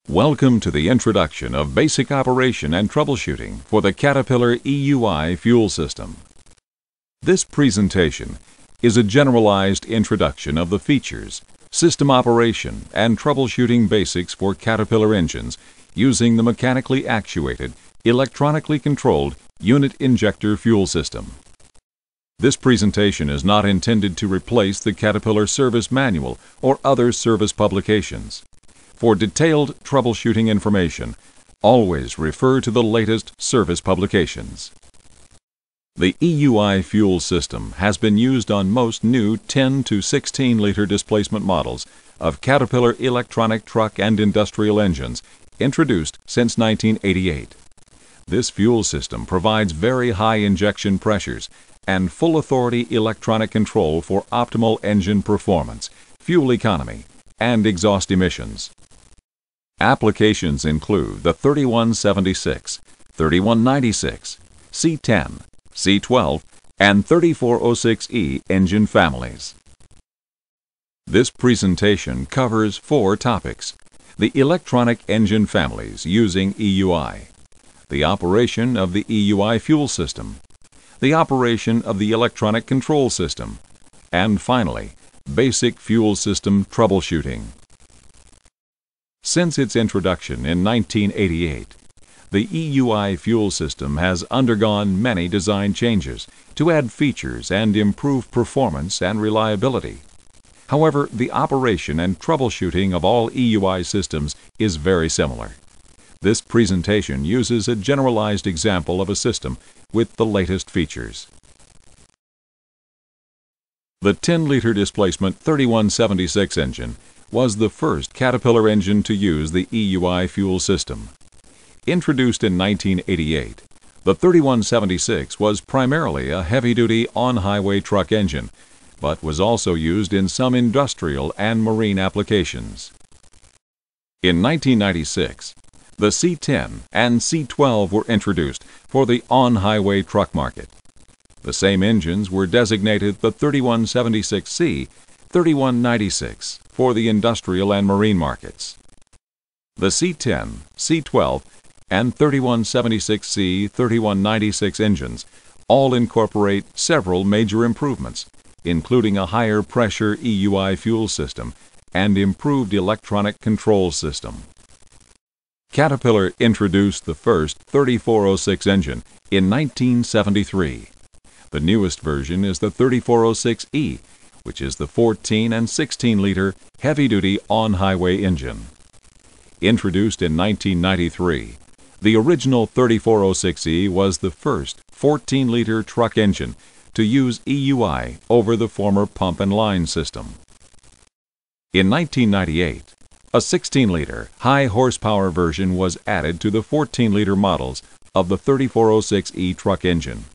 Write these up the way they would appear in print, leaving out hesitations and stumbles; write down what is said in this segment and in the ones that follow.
Welcome to the introduction of basic operation and troubleshooting for the Caterpillar EUI fuel system. This presentation is a generalized introduction of the features, system operation, and troubleshooting basics for Caterpillar engines using the mechanically actuated, electronically controlled unit injector fuel system. This presentation is not intended to replace the Caterpillar Service Manual or other service publications. For detailed troubleshooting information, always refer to the latest service publications. The EUI fuel system has been used on most new 10 to 16-liter displacement models of Caterpillar electronic truck and industrial engines introduced since 1988. This fuel system provides very high injection pressures and full authority electronic control for optimal engine performance, fuel economy, and exhaust emissions. Applications include the 3176, 3196, C10, C12, and 3406E engine families. This presentation covers 4 topics: the electronic engine families using EUI, the operation of the EUI fuel system, the operation of the electronic control system, and finally, basic fuel system troubleshooting. Since its introduction in 1988, the EUI fuel system has undergone many design changes to add features and improve performance and reliability. However, the operation and troubleshooting of all EUI systems is very similar. This presentation uses a generalized example of a system with the latest features. The 10-liter displacement 3176 engine was the first Caterpillar engine to use the EUI fuel system. Introduced in 1988, the 3176 was primarily a heavy-duty on-highway truck engine, but was also used in some industrial and marine applications. In 1996, the C10 and C12 were introduced for the on-highway truck market. The same engines were designated the 3176C, 3196 for the industrial and marine markets. The C10, C12, and 3176C, 3196 engines all incorporate several major improvements, including a higher pressure EUI fuel system and improved electronic control system. Caterpillar introduced the first 3406 engine in 1973. The newest version is the 3406E, which is the 14 and 16-liter heavy-duty on-highway engine. Introduced in 1993, the original 3406E was the first 14-liter truck engine to use EUI over the former pump and line system. In 1998, a 16-liter high-horsepower version was added to the 14-liter models of the 3406E truck engine.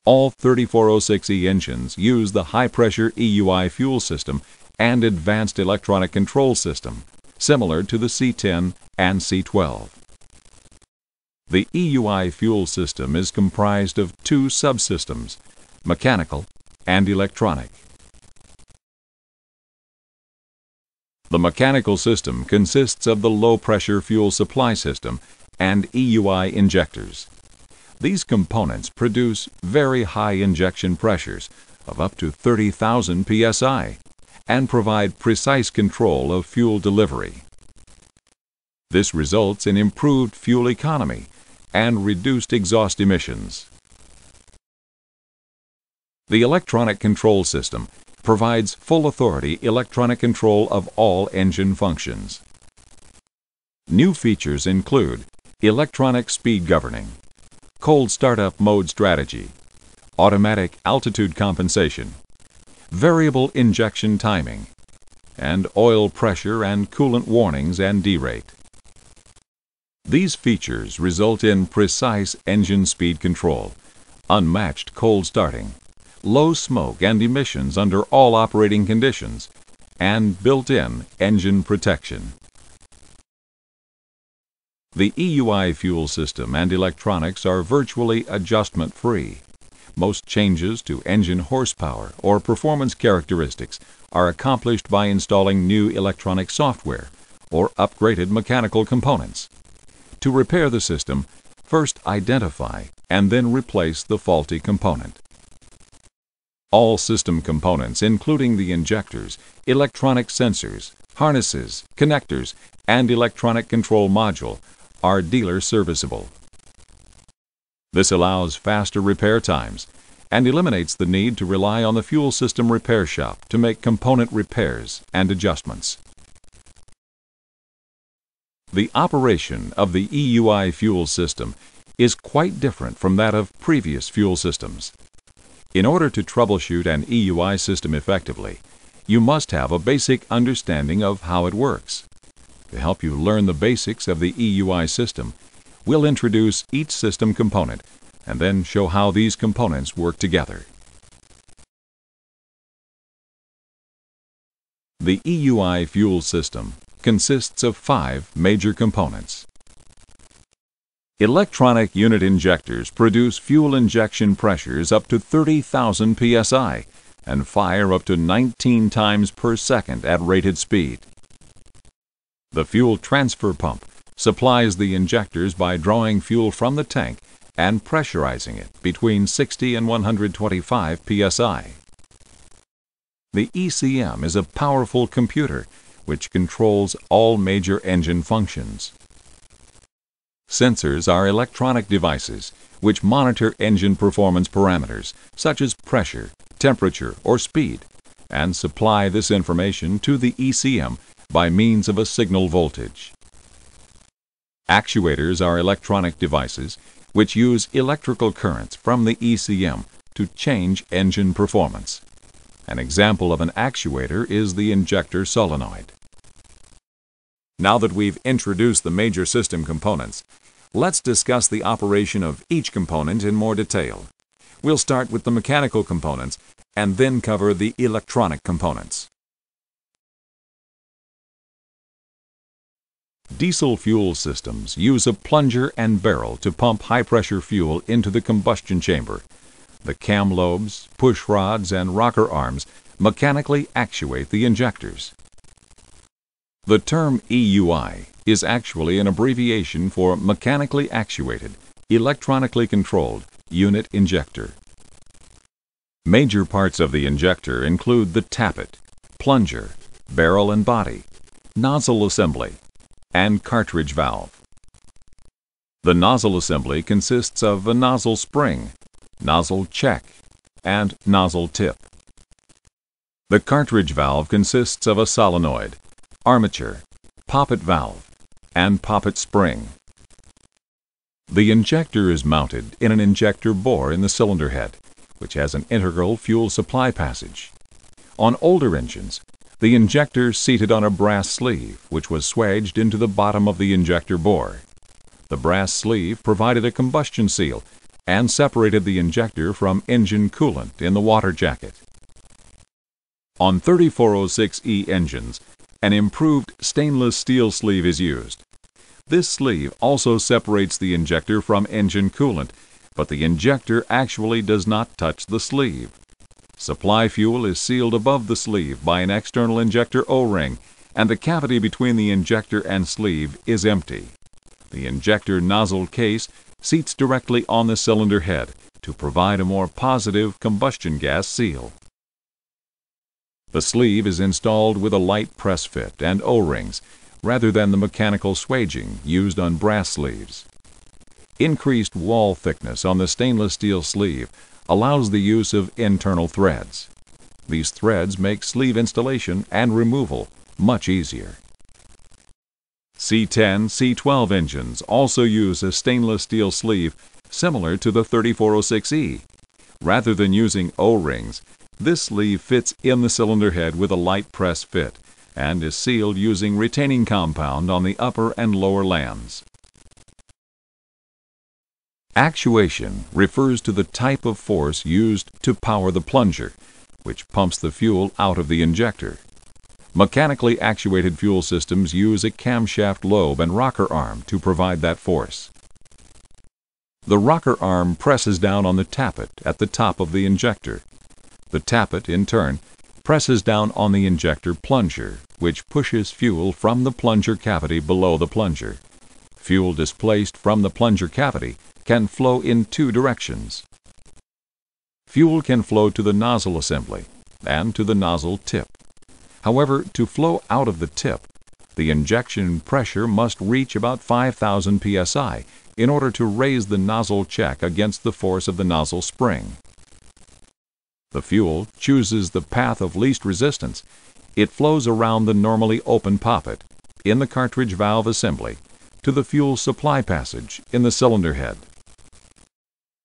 All 3406E engines use the high-pressure EUI fuel system and advanced electronic control system, similar to the C10 and C12. The EUI fuel system is comprised of 2 subsystems, mechanical and electronic. The mechanical system consists of the low-pressure fuel supply system and EUI injectors. These components produce very high injection pressures of up to 30,000 psi and provide precise control of fuel delivery. This results in improved fuel economy and reduced exhaust emissions. The electronic control system provides full authority electronic control of all engine functions. New features include electronic speed governing, cold startup mode strategy, automatic altitude compensation, variable injection timing, and oil pressure and coolant warnings and derate. These features result in precise engine speed control, unmatched cold starting, low smoke and emissions under all operating conditions, and built-in engine protection. The EUI fuel system and electronics are virtually adjustment-free. Most changes to engine horsepower or performance characteristics are accomplished by installing new electronic software or upgraded mechanical components. To repair the system, first identify and then replace the faulty component. All system components, including the injectors, electronic sensors, harnesses, connectors, and electronic control module, are dealer serviceable. This allows faster repair times and eliminates the need to rely on the fuel system repair shop to make component repairs and adjustments. The operation of the EUI fuel system is quite different from that of previous fuel systems. In order to troubleshoot an EUI system effectively, you must have a basic understanding of how it works. To help you learn the basics of the EUI system, we'll introduce each system component and then show how these components work together. The EUI fuel system consists of 5 major components. Electronic unit injectors produce fuel injection pressures up to 30,000 psi and fire up to 19 times per second at rated speed. The fuel transfer pump supplies the injectors by drawing fuel from the tank and pressurizing it between 60 and 125 psi. The ECM is a powerful computer which controls all major engine functions. Sensors are electronic devices which monitor engine performance parameters such as pressure, temperature, or speed, and supply this information to the ECM by means of a signal voltage. Actuators are electronic devices which use electrical currents from the ECM to change engine performance. An example of an actuator is the injector solenoid. Now that we've introduced the major system components, let's discuss the operation of each component in more detail. We'll start with the mechanical components and then cover the electronic components. Diesel fuel systems use a plunger and barrel to pump high-pressure fuel into the combustion chamber. The cam lobes, push rods, and rocker arms mechanically actuate the injectors. The term EUI is actually an abbreviation for mechanically actuated, electronically controlled unit injector. Major parts of the injector include the tappet, plunger, barrel and body, nozzle assembly, and cartridge valve. The nozzle assembly consists of a nozzle spring, nozzle check, and nozzle tip. The cartridge valve consists of a solenoid, armature, poppet valve, and poppet spring. The injector is mounted in an injector bore in the cylinder head, which has an integral fuel supply passage. On older engines, the injector seated on a brass sleeve, which was swaged into the bottom of the injector bore. The brass sleeve provided a combustion seal and separated the injector from engine coolant in the water jacket. On 3406E engines, an improved stainless steel sleeve is used. This sleeve also separates the injector from engine coolant, but the injector actually does not touch the sleeve. Supply fuel is sealed above the sleeve by an external injector O-ring, and the cavity between the injector and sleeve is empty. The injector nozzle case seats directly on the cylinder head to provide a more positive combustion gas seal. The sleeve is installed with a light press fit and O-rings rather than the mechanical swaging used on brass sleeves. Increased wall thickness on the stainless steel sleeve allows the use of internal threads. These threads make sleeve installation and removal much easier. C10, C12 engines also use a stainless steel sleeve similar to the 3406E. Rather than using O-rings, this sleeve fits in the cylinder head with a light press fit and is sealed using retaining compound on the upper and lower lands. Actuation refers to the type of force used to power the plunger, which pumps the fuel out of the injector. Mechanically actuated fuel systems use a camshaft lobe and rocker arm to provide that force. The rocker arm presses down on the tappet at the top of the injector. The tappet, in turn, presses down on the injector plunger, which pushes fuel from the plunger cavity below the plunger. Fuel displaced from the plunger cavity can flow in two directions. Fuel can flow to the nozzle assembly and to the nozzle tip. However, to flow out of the tip, the injection pressure must reach about 5,000 psi in order to raise the nozzle check against the force of the nozzle spring. The fuel chooses the path of least resistance. It flows around the normally open poppet in the cartridge valve assembly to the fuel supply passage in the cylinder head.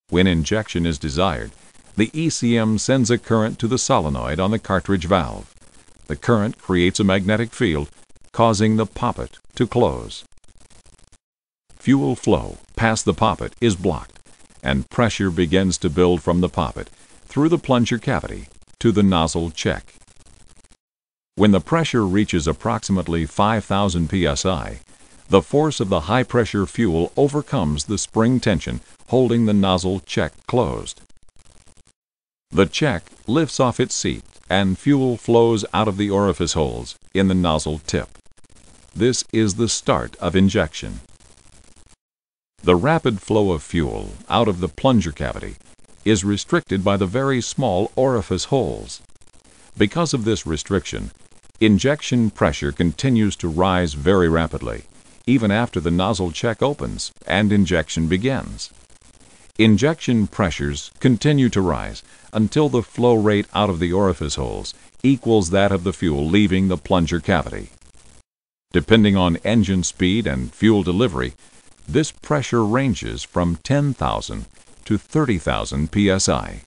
When injection is desired, the ECM sends a current to the solenoid on the cartridge valve. The current creates a magnetic field, causing the poppet to close. Fuel flow past the poppet is blocked, and pressure begins to build from the poppet through the plunger cavity to the nozzle check. When the pressure reaches approximately 5,000 psi, the force of the high-pressure fuel overcomes the spring tension holding the nozzle check closed. The check lifts off its seat and fuel flows out of the orifice holes in the nozzle tip. This is the start of injection. The rapid flow of fuel out of the plunger cavity is restricted by the very small orifice holes. Because of this restriction, injection pressure continues to rise very rapidly, even after the nozzle check opens and injection begins. Injection pressures continue to rise until the flow rate out of the orifice holes equals that of the fuel leaving the plunger cavity. Depending on engine speed and fuel delivery, this pressure ranges from 10,000 to 30,000 psi.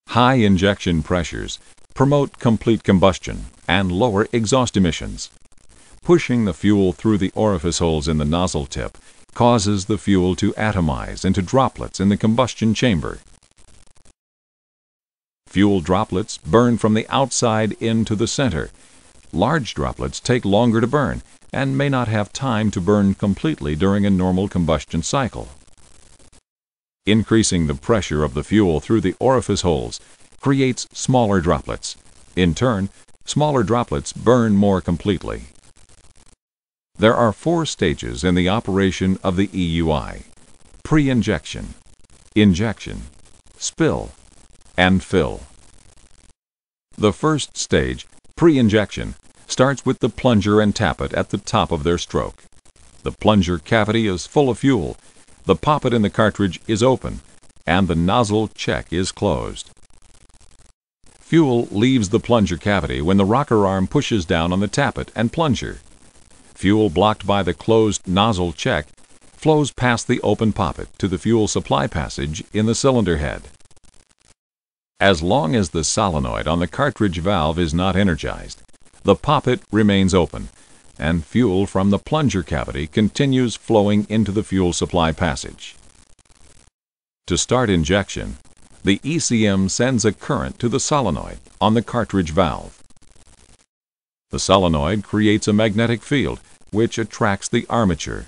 High injection pressures promote complete combustion and lower exhaust emissions. Pushing the fuel through the orifice holes in the nozzle tip causes the fuel to atomize into droplets in the combustion chamber. Fuel droplets burn from the outside into the center. Large droplets take longer to burn and may not have time to burn completely during a normal combustion cycle. Increasing the pressure of the fuel through the orifice holes creates smaller droplets. In turn, smaller droplets burn more completely. There are 4 stages in the operation of the EUI: pre-injection, injection, spill, and fill. The first stage, pre-injection, starts with the plunger and tappet at the top of their stroke. The plunger cavity is full of fuel, the poppet in the cartridge is open, and the nozzle check is closed. Fuel leaves the plunger cavity when the rocker arm pushes down on the tappet and plunger. Fuel blocked by the closed nozzle check flows past the open poppet to the fuel supply passage in the cylinder head. As long as the solenoid on the cartridge valve is not energized, the poppet remains open, and fuel from the plunger cavity continues flowing into the fuel supply passage. To start injection, the ECM sends a current to the solenoid on the cartridge valve. The solenoid creates a magnetic field which attracts the armature.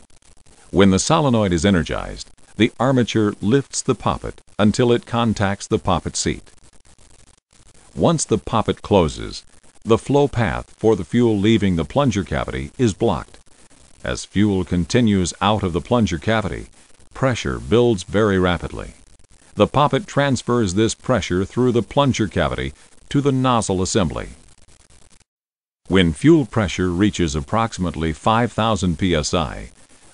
When the solenoid is energized, the armature lifts the poppet until it contacts the poppet seat. Once the poppet closes, the flow path for the fuel leaving the plunger cavity is blocked. As fuel continues out of the plunger cavity, pressure builds very rapidly. The poppet transfers this pressure through the plunger cavity to the nozzle assembly. When fuel pressure reaches approximately 5,000 psi,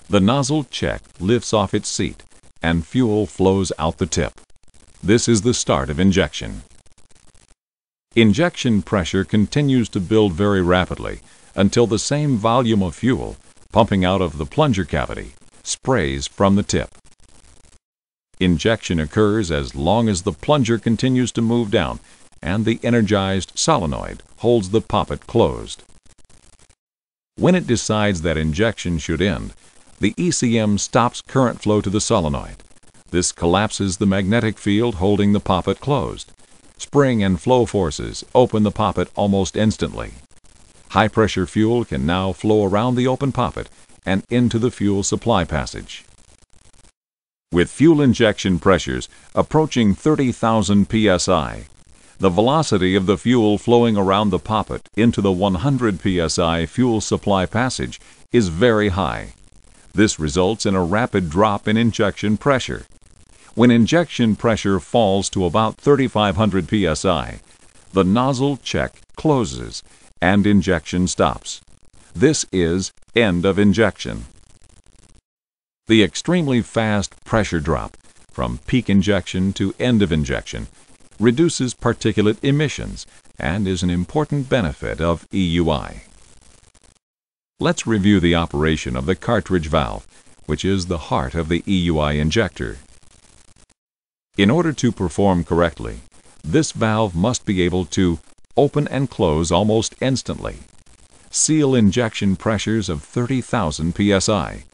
the nozzle check lifts off its seat and fuel flows out the tip. This is the start of injection. Injection pressure continues to build very rapidly until the same volume of fuel, pumping out of the plunger cavity, sprays from the tip. Injection occurs as long as the plunger continues to move down and the energized solenoid holds the poppet closed. When it decides that injection should end, the ECM stops current flow to the solenoid. This collapses the magnetic field holding the poppet closed. Spring and flow forces open the poppet almost instantly. High-pressure fuel can now flow around the open poppet and into the fuel supply passage. With fuel injection pressures approaching 30,000 psi, the velocity of the fuel flowing around the poppet into the 100 psi fuel supply passage is very high. This results in a rapid drop in injection pressure. When injection pressure falls to about 3,500 psi, the nozzle check closes and injection stops. This is end of injection. The extremely fast pressure drop from peak injection to end of injection reduces particulate emissions and is an important benefit of EUI. Let's review the operation of the cartridge valve, which is the heart of the EUI injector. In order to perform correctly, this valve must be able to open and close almost instantly, seal injection pressures of 30,000 psi,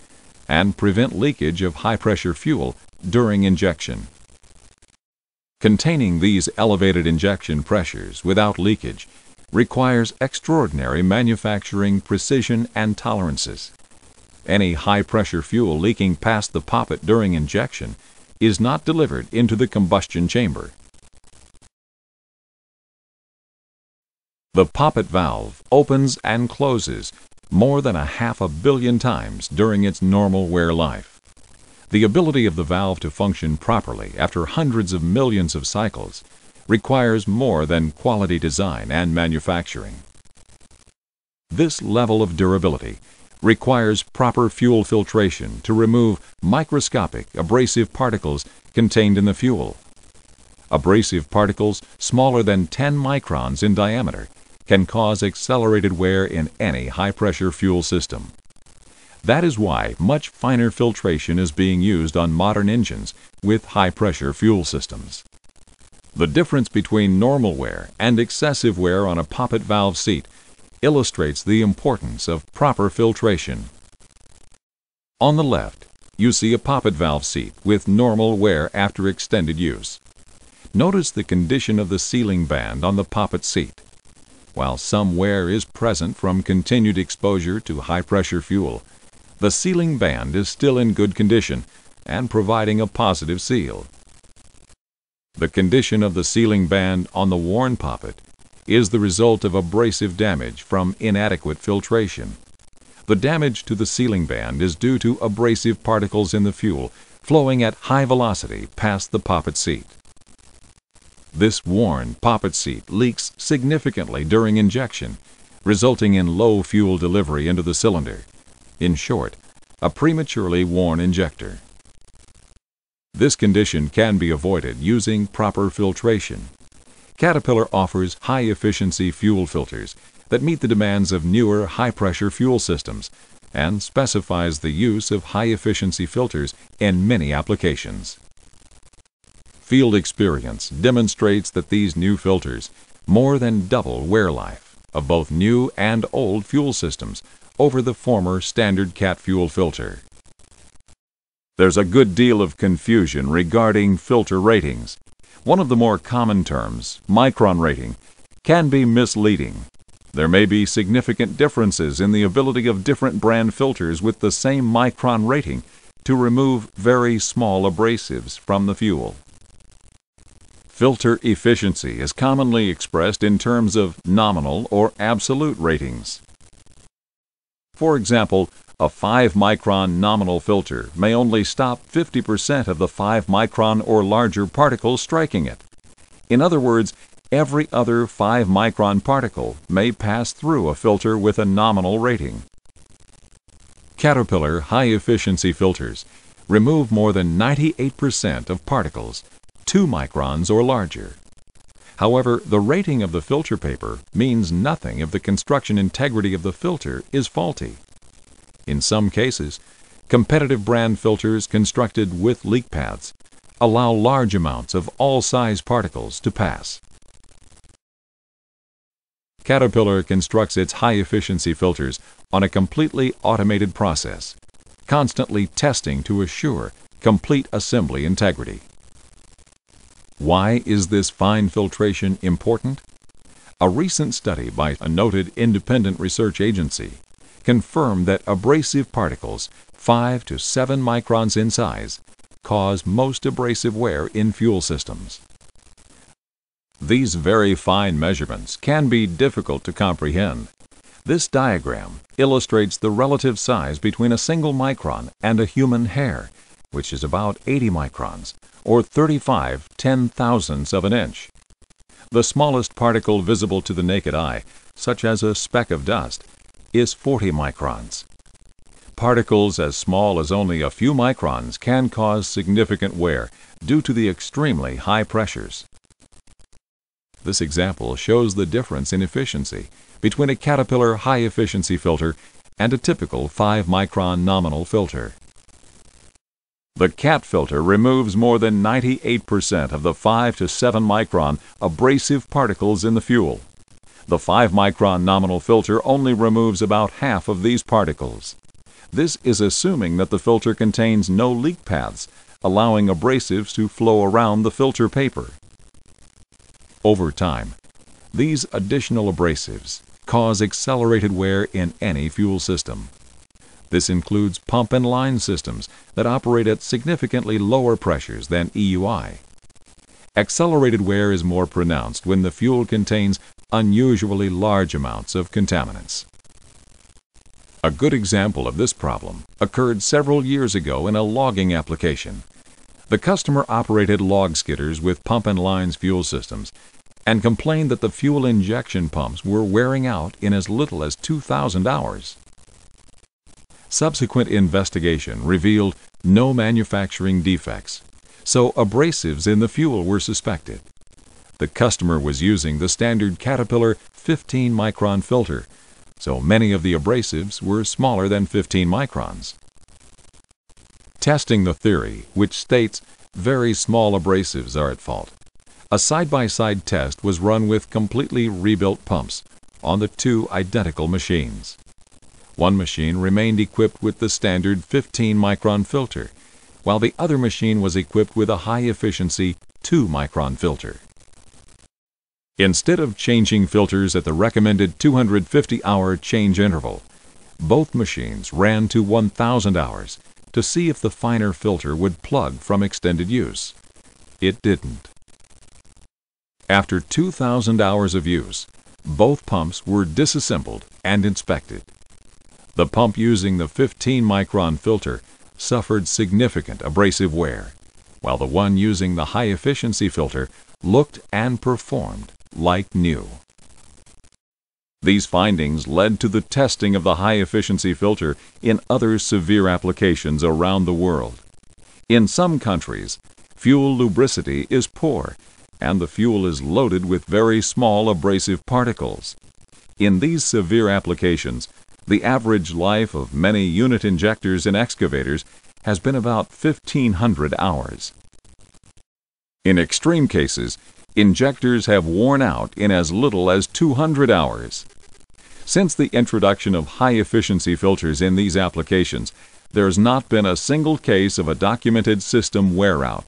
and prevent leakage of high-pressure fuel during injection. Containing these elevated injection pressures without leakage requires extraordinary manufacturing precision and tolerances. Any high-pressure fuel leaking past the poppet during injection is not delivered into the combustion chamber. The poppet valve opens and closes more than 500 million times during its normal wear life. The ability of the valve to function properly after hundreds of millions of cycles requires more than quality design and manufacturing. This level of durability requires proper fuel filtration to remove microscopic abrasive particles contained in the fuel. Abrasive particles smaller than 10 microns in diameter can cause accelerated wear in any high-pressure fuel system. That is why much finer filtration is being used on modern engines with high-pressure fuel systems. The difference between normal wear and excessive wear on a poppet valve seat illustrates the importance of proper filtration. On the left, you see a poppet valve seat with normal wear after extended use. Notice the condition of the sealing band on the poppet seat. While some wear is present from continued exposure to high-pressure fuel, the sealing band is still in good condition and providing a positive seal. The condition of the sealing band on the worn poppet is the result of abrasive damage from inadequate filtration. The damage to the sealing band is due to abrasive particles in the fuel flowing at high velocity past the poppet seat. This worn poppet seat leaks significantly during injection, resulting in low fuel delivery into the cylinder. In short, a prematurely worn injector. This condition can be avoided using proper filtration. Caterpillar offers high-efficiency fuel filters that meet the demands of newer high-pressure fuel systems and specifies the use of high-efficiency filters in many applications. Field experience demonstrates that these new filters more than double wear life of both new and old fuel systems over the former standard cat fuel filter. There's a good deal of confusion regarding filter ratings. One of the more common terms, micron rating, can be misleading. There may be significant differences in the ability of different brand filters with the same micron rating to remove very small abrasives from the fuel. Filter efficiency is commonly expressed in terms of nominal or absolute ratings. For example, a 5-micron nominal filter may only stop 50% of the 5-micron or larger particles striking it. In other words, every other 5-micron particle may pass through a filter with a nominal rating. Caterpillar high-efficiency filters remove more than 98% of particles 2 microns or larger. However, the rating of the filter paper means nothing if the construction integrity of the filter is faulty. In some cases, competitive brand filters constructed with leak paths allow large amounts of all size particles to pass. Caterpillar constructs its high-efficiency filters on a completely automated process, constantly testing to assure complete assembly integrity. Why is this fine filtration important? A recent study by a noted independent research agency confirmed that abrasive particles 5 to 7 microns in size cause most abrasive wear in fuel systems. These very fine measurements can be difficult to comprehend. This diagram illustrates the relative size between a single micron and a human hair, which is about 80 microns, or 35/10,000ths of an inch. The smallest particle visible to the naked eye, such as a speck of dust, is 40 microns. Particles as small as only a few microns can cause significant wear due to the extremely high pressures. This example shows the difference in efficiency between a Caterpillar high-efficiency filter and a typical 5-micron nominal filter. The CAT filter removes more than 98% of the 5 to 7 micron abrasive particles in the fuel. The 5-micron nominal filter only removes about half of these particles. This is assuming that the filter contains no leak paths, allowing abrasives to flow around the filter paper. Over time, these additional abrasives cause accelerated wear in any fuel system. This includes pump and line systems that operate at significantly lower pressures than EUI. Accelerated wear is more pronounced when the fuel contains unusually large amounts of contaminants. A good example of this problem occurred several years ago in a logging application. The customer operated log skidders with pump and lines fuel systems and complained that the fuel injection pumps were wearing out in as little as 2,000 hours. Subsequent investigation revealed no manufacturing defects, so abrasives in the fuel were suspected. The customer was using the standard Caterpillar 15-micron filter, so many of the abrasives were smaller than 15 microns. Testing the theory, which states very small abrasives are at fault, a side-by-side test was run with completely rebuilt pumps on the two identical machines. One machine remained equipped with the standard 15-micron filter, while the other machine was equipped with a high-efficiency 2-micron filter. Instead of changing filters at the recommended 250-hour change interval, both machines ran to 1,000 hours to see if the finer filter would plug from extended use. It didn't. After 2,000 hours of use, both pumps were disassembled and inspected. The pump using the 15-micron filter suffered significant abrasive wear, while the one using the high-efficiency filter looked and performed like new. These findings led to the testing of the high-efficiency filter in other severe applications around the world. In some countries, fuel lubricity is poor, and the fuel is loaded with very small abrasive particles. In these severe applications, the average life of many unit injectors in excavators has been about 1,500 hours. In extreme cases, injectors have worn out in as little as 200 hours. Since the introduction of high-efficiency filters in these applications, there has not been a single case of a documented system wear-out.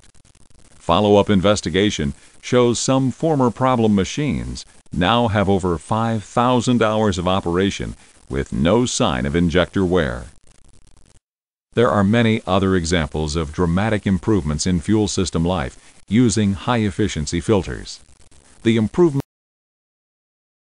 Follow-up investigation shows some former problem machines now have over 5,000 hours of operation with no sign of injector wear. There are many other examples of dramatic improvements in fuel system life using high-efficiency filters. The improvement